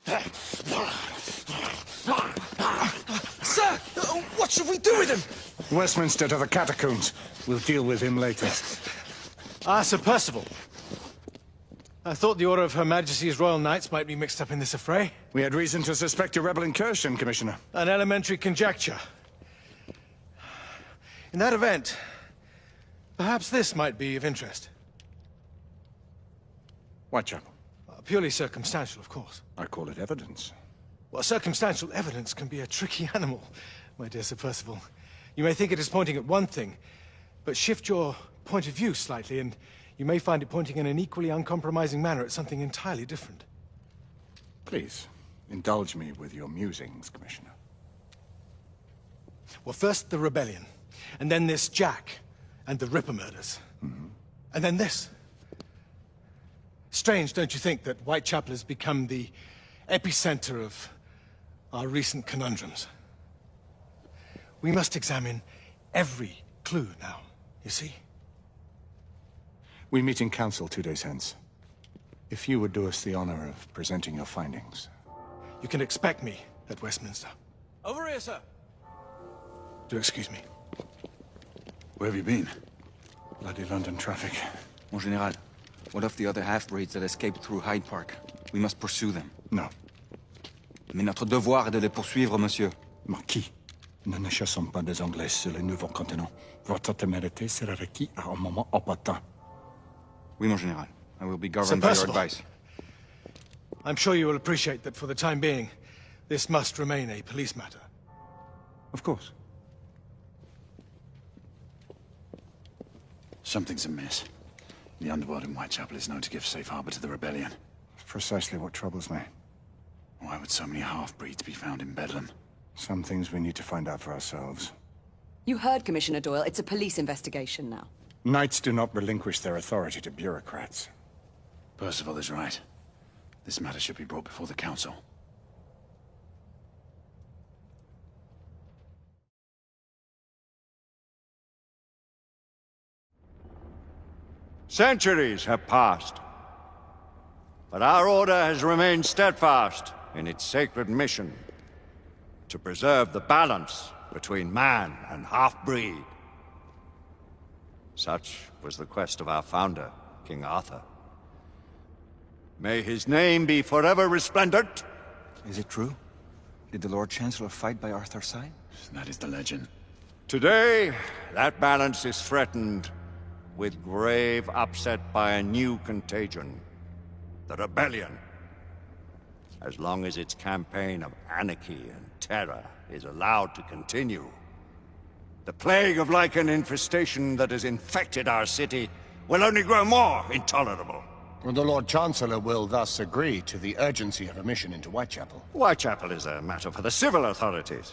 Sir! What should we do with him? Westminster to the catacombs. We'll deal with him later. Sir Percival. I thought the Order of Her Majesty's Royal Knights might be mixed up in this affray. We had reason to suspect a rebel incursion, Commissioner. An elementary conjecture. In that event, perhaps this might be of interest. Whitechapel. Purely circumstantial, of course. I call it evidence. Well, circumstantial evidence can be a tricky animal, my dear Sir Percival. You may think it is pointing at one thing, but shift your point of view slightly, and you may find it pointing in an equally uncompromising manner at something entirely different. Please, indulge me with your musings, Commissioner. Well, first the rebellion, and then this Jack, and the Ripper murders. And then this. Strange, don't you think, that Whitechapel has become the epicenter of our recent conundrums? We must examine every clue now, you see? We meet in council 2 days hence. If you would do us the honor of presenting your findings. You can expect me at Westminster. Over here, sir. Do excuse me. Where have you been? Bloody London traffic. Mon Général, what of the other half-breeds that escaped through Hyde Park? We must pursue them. No. Mais notre devoir est de les poursuivre, monsieur. Marquis, nous ne chassons pas des Anglais sur le nouveau continent. Votre témérité sera requis à un moment opportun. Oui, mon Général. I will be governed by your advice. I'm sure you will appreciate that for the time being, this must remain a police matter. Of course. Something's amiss. The underworld in Whitechapel is known to give safe harbor to the rebellion. It's precisely what troubles me. Why would so many half-breeds be found in Bedlam? Some things we need to find out for ourselves. You heard Commissioner Doyle. It's a police investigation now. Knights do not relinquish their authority to bureaucrats. Percival is right. This matter should be brought before the council. Centuries have passed, but our order has remained steadfast in its sacred mission to preserve the balance between man and half-breed. Such was the quest of our founder, King Arthur. May his name be forever resplendent. Is it true? Did the Lord Chancellor fight by Arthur's side? That is the legend. Today, that balance is threatened with grave upset by a new contagion, the rebellion. As long as its campaign of anarchy and terror is allowed to continue, the plague of Lycan infestation that has infected our city will only grow more intolerable. The Lord Chancellor will thus agree to the urgency of a mission into Whitechapel. Whitechapel is a matter for the civil authorities.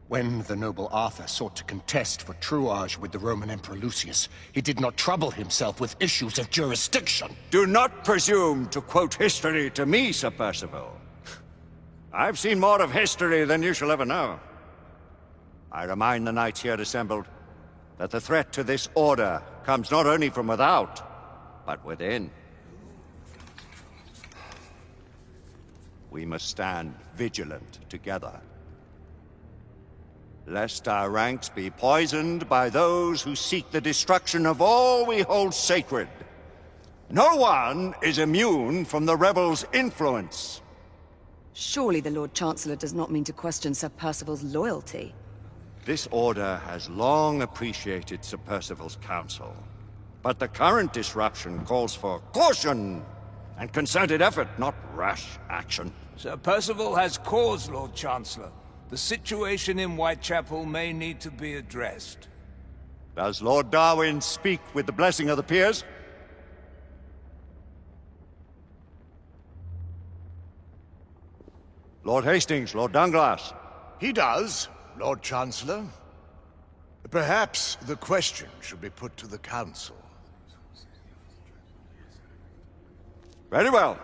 When the noble Arthur sought to contest for truage with the Roman Emperor Lucius, he did not trouble himself with issues of jurisdiction. Do not presume to quote history to me, Sir Percival. I've seen more of history than you shall ever know. I remind the knights here assembled that the threat to this order comes not only from without, but within. We must stand vigilant together, lest our ranks be poisoned by those who seek the destruction of all we hold sacred. No one is immune from the rebels' influence. Surely the Lord Chancellor does not mean to question Sir Percival's loyalty. This order has long appreciated Sir Percival's counsel, but the current disruption calls for caution and concerted effort, not rash action. Sir Percival has cause, Lord Chancellor. The situation in Whitechapel may need to be addressed. Does Lord Darwin speak with the blessing of the peers? Lord Hastings, Lord Dunglass. He does, Lord Chancellor. Perhaps the question should be put to the Council. Very well.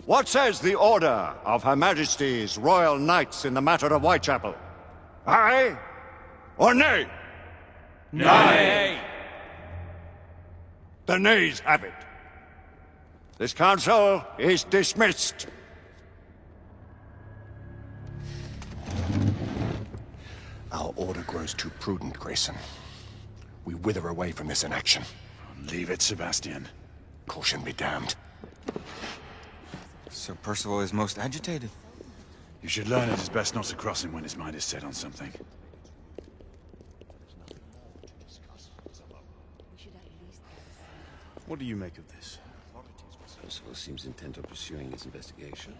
What says the Order of Her Majesty's Royal Knights in the matter of Whitechapel? Aye or nay? Nay! The nays have it. This council is dismissed. Our order grows too prudent, Grayson. We wither away from this inaction. Leave it, Sebastian. Caution be damned. Sir Percival is most agitated. You should learn it is best not to cross him when his mind is set on something. What do you make of this? Percival seems intent on pursuing his investigation.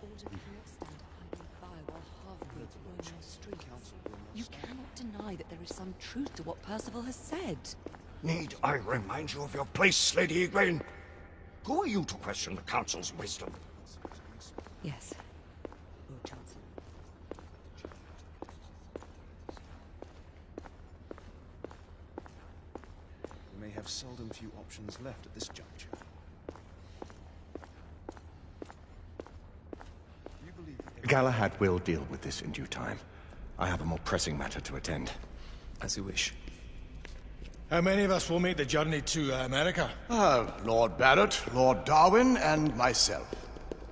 You cannot deny that there is some truth to what Percival has said. Need I remind you of your place, Lady Egwene? Who are you to question the Council's wisdom? Yes, Lord Chancellor. We may have seldom few options left at this juncture. Galahad will deal with this in due time. I have a more pressing matter to attend. As you wish. How many of us will make the journey to America? Lord Barrett, Lord Darwin, and myself.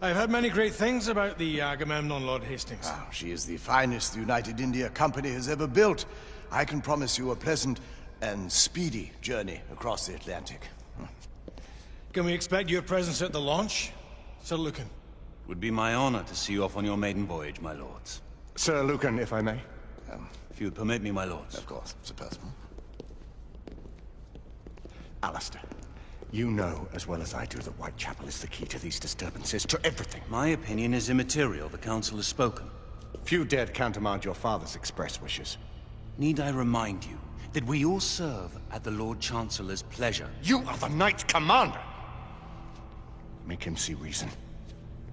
I've heard many great things about the Agamemnon, Lord Hastings. She is the finest the United India Company has ever built. I can promise you a pleasant and speedy journey across the Atlantic. Can we expect your presence at the launch, Sir Lucan? Would be my honor to see you off on your maiden voyage, my lords. Sir Lucan, if I may. If you would permit me, my lords. Of course, Sir Percival. Alistair, you know as well as I do that Whitechapel is the key to these disturbances, to everything. My opinion is immaterial. The Council has spoken. Few dared countermand your father's express wishes. Need I remind you that we all serve at the Lord Chancellor's pleasure? You are the Knight Commander! Make him see reason.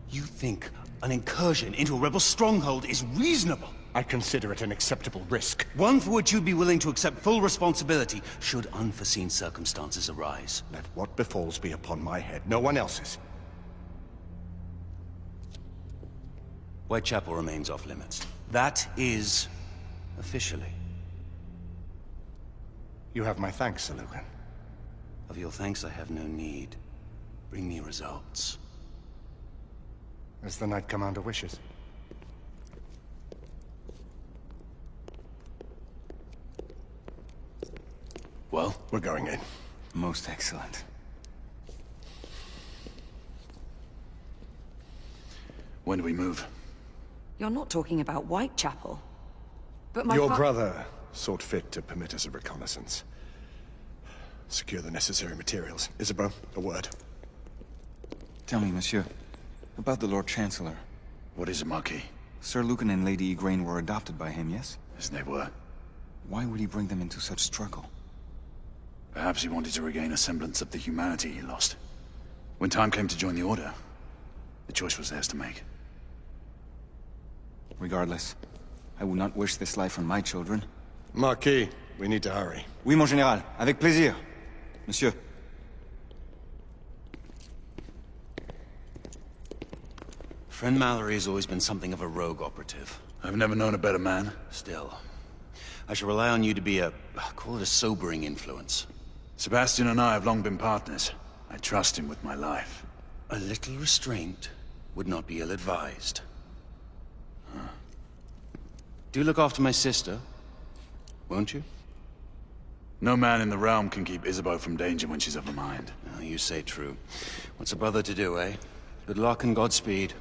You think an incursion into a rebel stronghold is reasonable? I consider it an acceptable risk. One for which you'd be willing to accept full responsibility should unforeseen circumstances arise. Let what befalls be upon my head, no one else's. Whitechapel remains off limits. That is... officially. You have my thanks, Sir Lucan. Of your thanks I have no need. Bring me results. As the Knight Commander wishes. Well, we're going in. Most excellent. When do we move? You're not talking about Whitechapel. But my Your brother sought fit to permit us a reconnaissance. Secure the necessary materials. Isabeau, a word. Tell me, monsieur, about the Lord Chancellor. What is it, Marquis? Sir Lucan and Lady Egwene were adopted by him, yes? Yes, they were. Why would he bring them into such struggle? Perhaps he wanted to regain a semblance of the humanity he lost. When time came to join the Order, the choice was theirs to make. Regardless, I would not wish this life on my children. Marquis, we need to hurry. Oui, mon général. Avec plaisir. Monsieur. Friend Mallory has always been something of a rogue operative. I've never known a better man. Still, I shall rely on you to be call it a sobering influence. Sebastian and I have long been partners. I trust him with my life. A little restraint would not be ill-advised. Do look after my sister, won't you? No man in the realm can keep Isabeau from danger when she's of a mind. Oh, you say true. What's a brother to do, eh? Good luck and Godspeed.